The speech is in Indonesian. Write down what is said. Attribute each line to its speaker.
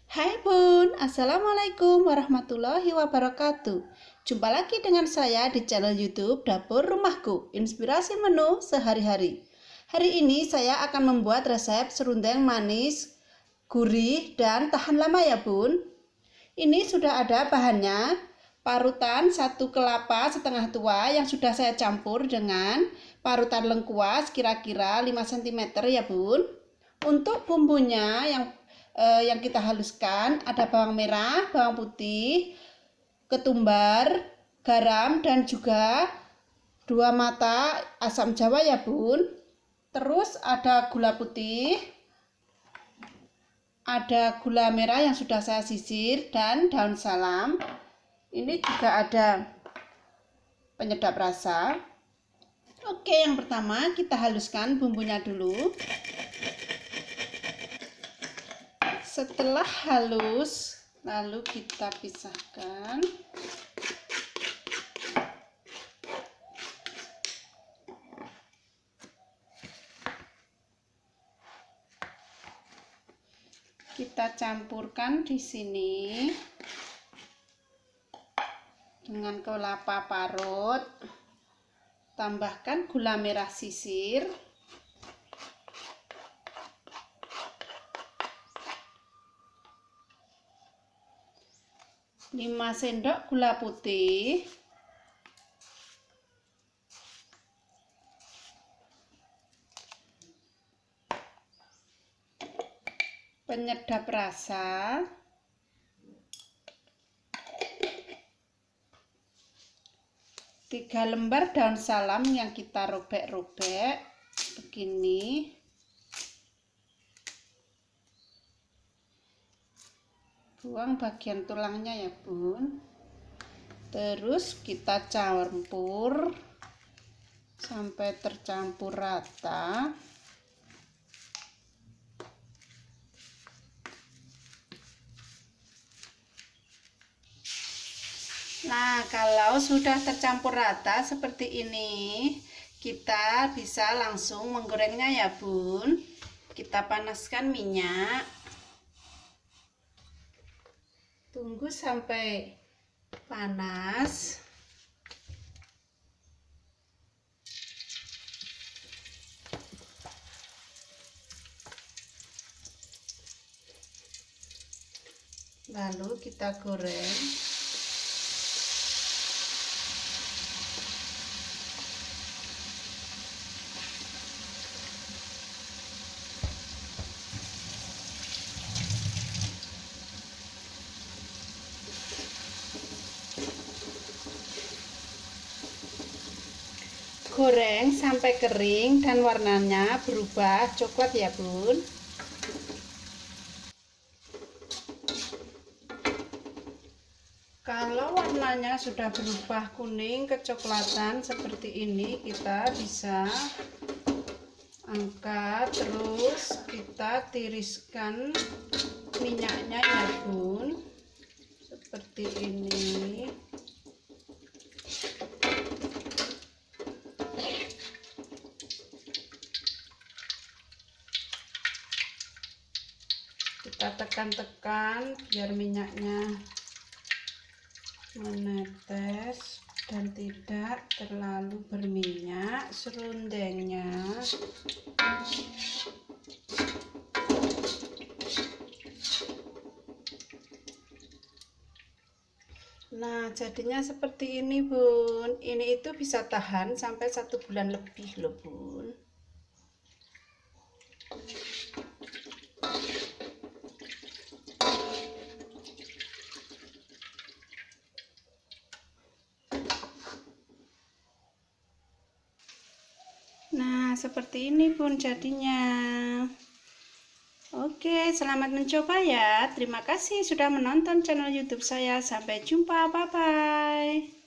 Speaker 1: Hai Bun, Assalamualaikum warahmatullahi wabarakatuh. Jumpa lagi dengan saya di channel YouTube Dapur Rumahku, inspirasi menu sehari-hari. Hari ini saya akan membuat resep serundeng manis, gurih, dan tahan lama ya Bun. Ini sudah ada bahannya, parutan 1 kelapa setengah tua yang sudah saya campur dengan parutan lengkuas kira-kira 5 cm ya Bun. Untuk bumbunya yang kita haluskan ada bawang merah, bawang putih, ketumbar, garam, dan juga 2 mata asam jawa ya Bun. Terus ada gula putih, ada gula merah yang sudah saya sisir, dan daun salam. Ini juga ada penyedap rasa. Oke, yang pertama kita haluskan bumbunya dulu. Setelah halus, lalu kita pisahkan. Kita campurkan di sini dengan kelapa parut. Tambahkan gula merah sisir. 5 sendok gula putih, penyedap rasa, 3 lembar daun salam yang kita robek-robek begini. Buang bagian tulangnya ya Bun. Terus kita campur sampai tercampur rata. Nah, kalau sudah tercampur rata seperti ini, kita bisa langsung menggorengnya ya Bun. Kita panaskan minyak. Tunggu sampai panas. Lalu kita goreng. Goreng sampai kering dan warnanya berubah coklat ya Bun. Kalau warnanya sudah berubah kuning kecoklatan seperti ini, kita bisa angkat, terus kita tiriskan minyaknya ya Bun, seperti ini. Kita tekan-tekan biar minyaknya menetes dan tidak terlalu berminyak serundengnya. Nah, jadinya seperti ini Bun. Ini itu bisa tahan sampai 1 bulan lebih loh Bun. Nah, seperti ini Bun jadinya. Oke, selamat mencoba ya. Terima kasih sudah menonton channel YouTube saya. Sampai jumpa, bye-bye.